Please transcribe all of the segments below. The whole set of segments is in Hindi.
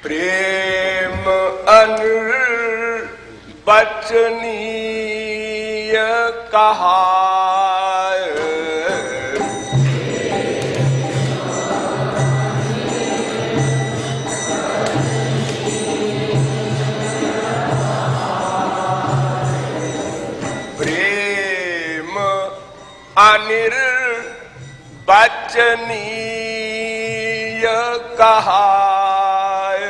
प्रेम अनिर्वचनीय कहाय, प्रेम अनिर्वचनीय कहाय,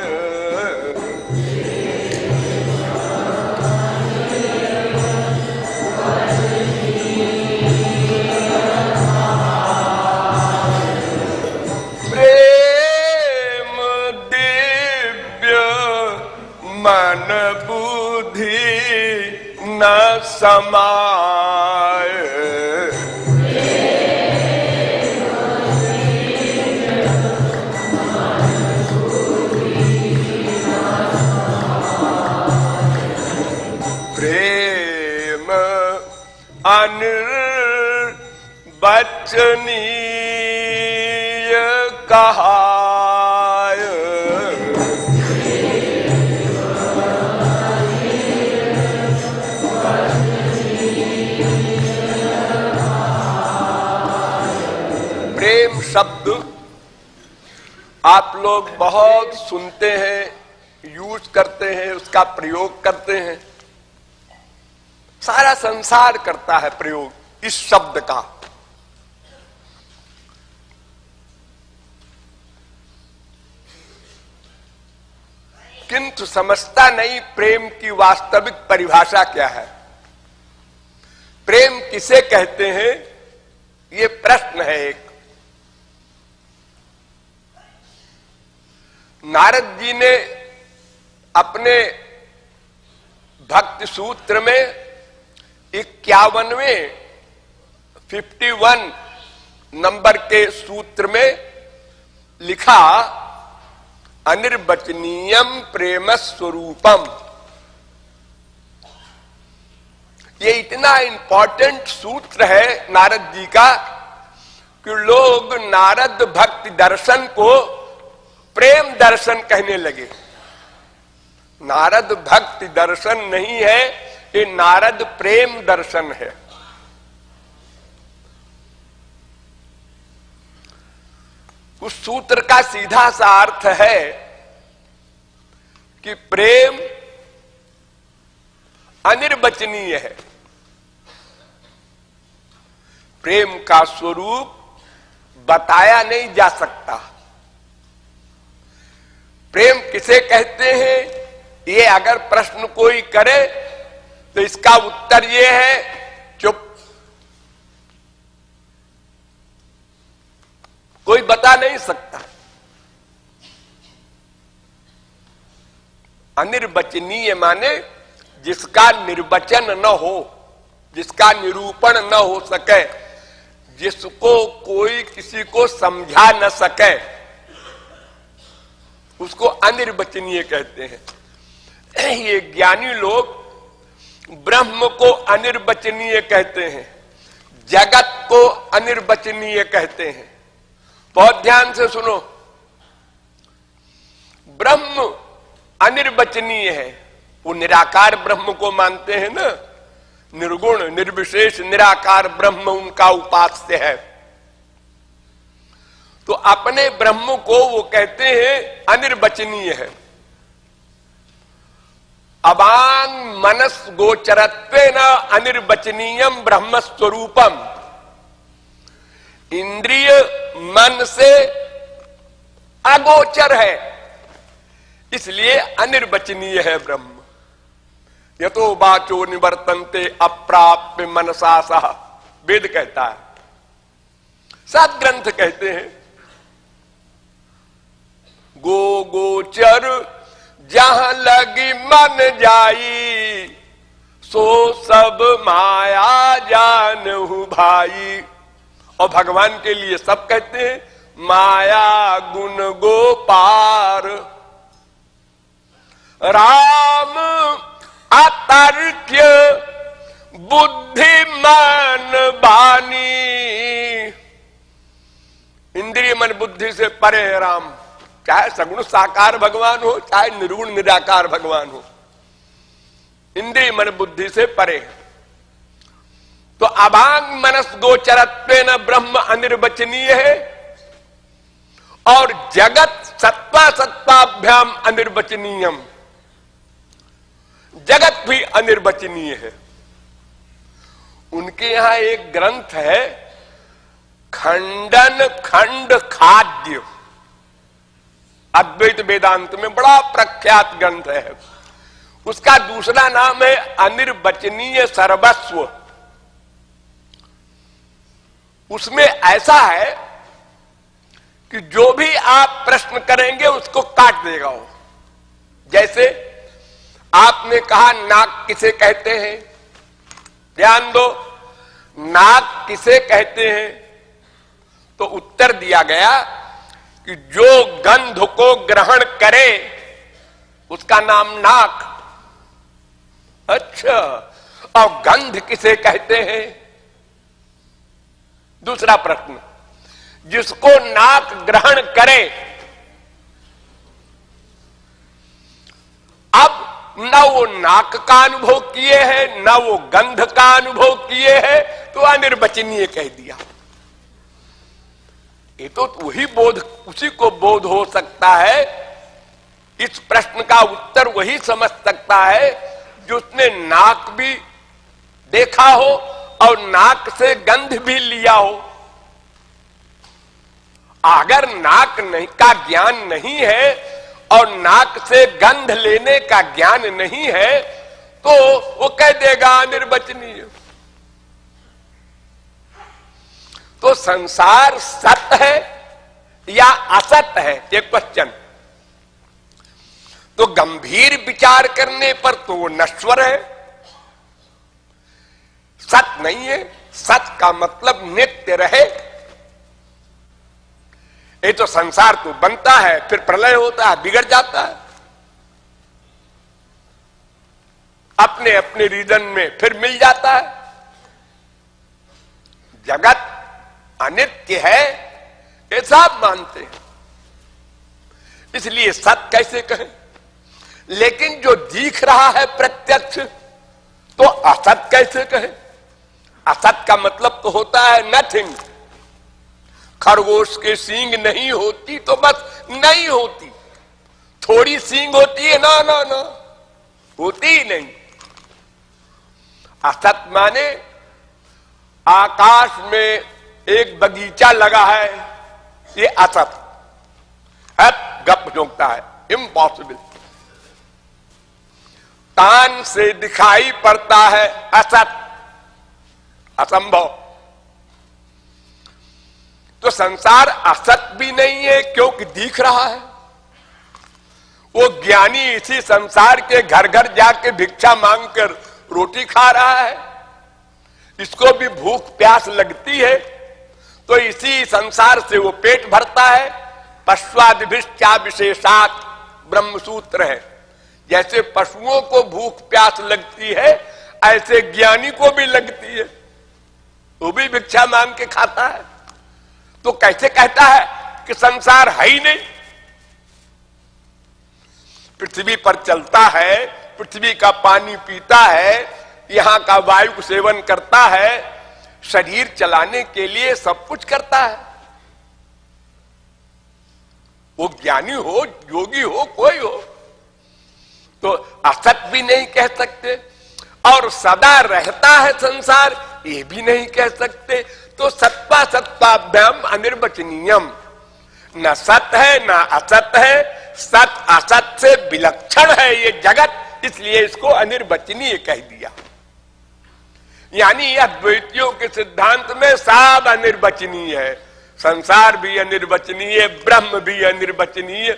प्रेम दिव्य मन बुद्धि न समाय, प्रेम अनिर्वचनीय कहाय, प्रेम शब्द आप लोग बहुत सुनते हैं, यूज करते हैं, उसका प्रयोग करते हैं। सारा संसार करता है प्रयोग इस शब्द का। किंतु समझता नहीं प्रेम की वास्तविक परिभाषा क्या है, प्रेम किसे कहते हैं, ये प्रश्न है एक। नारद जी ने अपने भक्ति सूत्र में 51 नंबर के सूत्र में लिखा, अनिर्वचनीयम प्रेम स्वरूपम। ये इतना इंपॉर्टेंट सूत्र है नारद जी का कि लोग नारद भक्ति दर्शन को प्रेम दर्शन कहने लगे। नारद भक्ति दर्शन नहीं है, ये नारद प्रेम दर्शन है। उस सूत्र का सीधा सा अर्थ है कि प्रेम अनिर्वचनीय है। प्रेम का स्वरूप बताया नहीं जा सकता। प्रेम किसे कहते हैं, ये अगर प्रश्न कोई करे तो इसका उत्तर ये है, चुप। कोई बता नहीं सकता। अनिर्वचनीय माने जिसका निर्वचन न हो, जिसका निरूपण न हो सके, जिसको कोई किसी को समझा न सके, उसको अनिर्वचनीय कहते हैं। ये ज्ञानी लोग ब्रह्म को अनिर्वचनीय कहते हैं, जगत को अनिर्वचनीय कहते हैं। बहुत ध्यान से सुनो, ब्रह्म अनिर्वचनीय है। वो निराकार ब्रह्म को मानते हैं ना, निर्गुण निर्विशेष निराकार ब्रह्म उनका उपास्य है। तो अपने ब्रह्म को वो कहते हैं अनिर्वचनीय है। अवांग मनस गोचरत्वेन अनिर्वचनीयम ब्रह्म स्वरूपम। इंद्रिय मन से अगोचर है, इसलिए अनिर्वचनीय है ब्रह्म। यतो वाचो निवर्तन्ते अप्राप्य मनसा सह, वेद कहता है, सात ग्रंथ कहते हैं। गो गोचर जहां लगी मन जाई, सो सब माया जानहु भाई। और भगवान के लिए सब कहते हैं माया गुण गोपार। राम अतर्क्य बुद्धिमान बानी। इंद्रिय मन बुद्धि से परे है राम। चाहे सगुण साकार भगवान हो, चाहे निर्गुण निराकार भगवान हो, इंद्रिय मन बुद्धि से परे है। तो अभांग मनस गोचरत्वेन ब्रह्म अनिर्वचनीय है और जगत सत्ता सत्ताभ्याम अनिर्वचनीयम, जगत भी अनिर्वचनीय है। उनके यहां एक ग्रंथ है खंडन खंड खाद्य, अद्वैत वेदांत में बड़ा प्रख्यात ग्रंथ है। उसका दूसरा नाम है अनिर्वचनीय सर्वस्व। उसमें ऐसा है कि जो भी आप प्रश्न करेंगे उसको काट देगा वो। जैसे आपने कहा नाक किसे कहते हैं, ध्यान दो, नाक किसे कहते हैं, तो उत्तर दिया गया कि जो गंध को ग्रहण करे उसका नाम नाक। अच्छा, और गंध किसे कहते हैं? दूसरा प्रश्न, जिसको नाक ग्रहण करे। अब न वो नाक का अनुभव किए हैं, न वो गंध का अनुभव किए हैं, तो अनिर्वचनीय कह दिया। ये तो वही बोध, उसी को बोध हो सकता है, इस प्रश्न का उत्तर वही समझ सकता है जो उसने नाक भी देखा हो और नाक से गंध भी लिया हो। अगर नाक नहीं का ज्ञान नहीं है और नाक से गंध लेने का ज्ञान नहीं है तो वो कह देगा अनिर्वचनीय। तो संसार सत है या असत है, ये क्वेश्चन। तो गंभीर विचार करने पर तो वो नश्वर है, सत नहीं है। सत का मतलब नित्य रहे। ये तो संसार तो बनता है, फिर प्रलय होता है, बिगड़ जाता है, अपने अपने रीजन में फिर मिल जाता है। जगत अनित्य है ऐसा आप मानते हैं, इसलिए सत कैसे कहें। लेकिन जो दिख रहा है प्रत्यक्ष तो असत कैसे कहें। असत का मतलब तो होता है नथिंग। खरगोश के सींग नहीं होती तो बस नहीं होती, थोड़ी सींग होती है ना ना ना, होती ही नहीं। असत माने आकाश में एक बगीचा लगा है, ये असत है, गप जोंकता है, इम्पॉसिबल। कान से दिखाई पड़ता है असत, असंभव। तो संसार असत भी नहीं है क्योंकि दिख रहा है। वो ज्ञानी इसी संसार के घर घर जाके भिक्षा मांगकर रोटी खा रहा है, इसको भी भूख प्यास लगती है, तो इसी संसार से वो पेट भरता है। पश्वादिभिश्चा विशेषात ब्रह्मसूत्र है। जैसे पशुओं को भूख प्यास लगती है ऐसे ज्ञानी को भी लगती है, वो भी भिक्षा मांग के खाता है। तो कैसे कहता है कि संसार है ही नहीं। पृथ्वी पर चलता है, पृथ्वी का पानी पीता है, यहां का वायु सेवन करता है, शरीर चलाने के लिए सब कुछ करता है। वो ज्ञानी हो, योगी हो, कोई हो, तो असत भी नहीं कह सकते। और सदा रहता है संसार, ये भी नहीं कह सकते। तो सत्ता सत्ताभ्याम अनिर्वचनीयम, न सत है न असत है, सत असत से विलक्षण है ये जगत, इसलिए इसको अनिर्वचनीय कह दिया। यानी अद्वैतियों के सिद्धांत में सब अनिर्वचनीय है, संसार भी अनिर्वचनीय, ब्रह्म भी अनिर्वचनीय।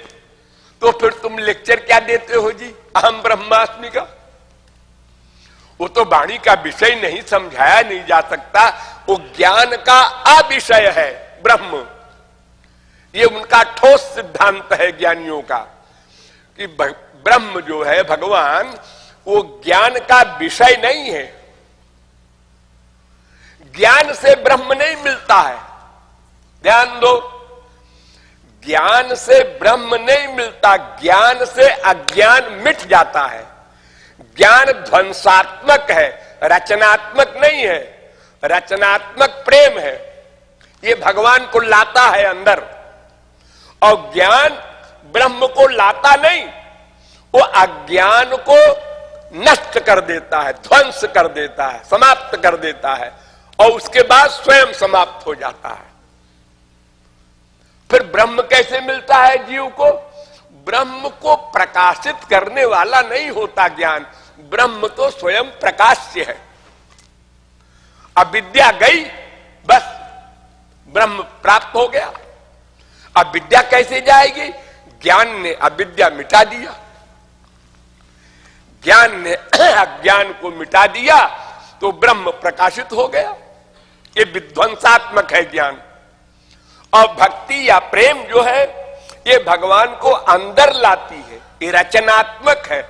तो फिर तुम लेक्चर क्या देते हो जी अहम ब्रह्मास्मि का? वो तो वाणी का विषय नहीं, समझाया नहीं जा सकता। वो ज्ञान का अविषय है ब्रह्म। ये उनका ठोस सिद्धांत है ज्ञानियों का कि ब्रह्म जो है भगवान, वो ज्ञान का विषय नहीं है। ज्ञान से ब्रह्म नहीं मिलता है। ध्यान दो, ज्ञान से ब्रह्म नहीं मिलता, ज्ञान से अज्ञान मिट जाता है। ज्ञान ध्वंसात्मक है, रचनात्मक नहीं है। रचनात्मक प्रेम है, ये भगवान को लाता है अंदर, और ज्ञान ब्रह्म को लाता नहीं, वो अज्ञान को नष्ट कर देता है, ध्वंस कर देता है, समाप्त कर देता है, और उसके बाद स्वयं समाप्त हो जाता है। फिर ब्रह्म कैसे मिलता है जीव को? ब्रह्म को प्रकाशित करने वाला नहीं होता ज्ञान, ब्रह्म तो स्वयं प्रकाश्य है। अविद्या गई, बस ब्रह्म प्राप्त हो गया। अब विद्या कैसे जाएगी? ज्ञान ने अविद्या मिटा दिया, ज्ञान ने अज्ञान को मिटा दिया, तो ब्रह्म प्रकाशित हो गया। ये विध्वंसात्मक है ज्ञान। और भक्ति या प्रेम जो है, ये भगवान को अंदर लाती है, ये रचनात्मक है।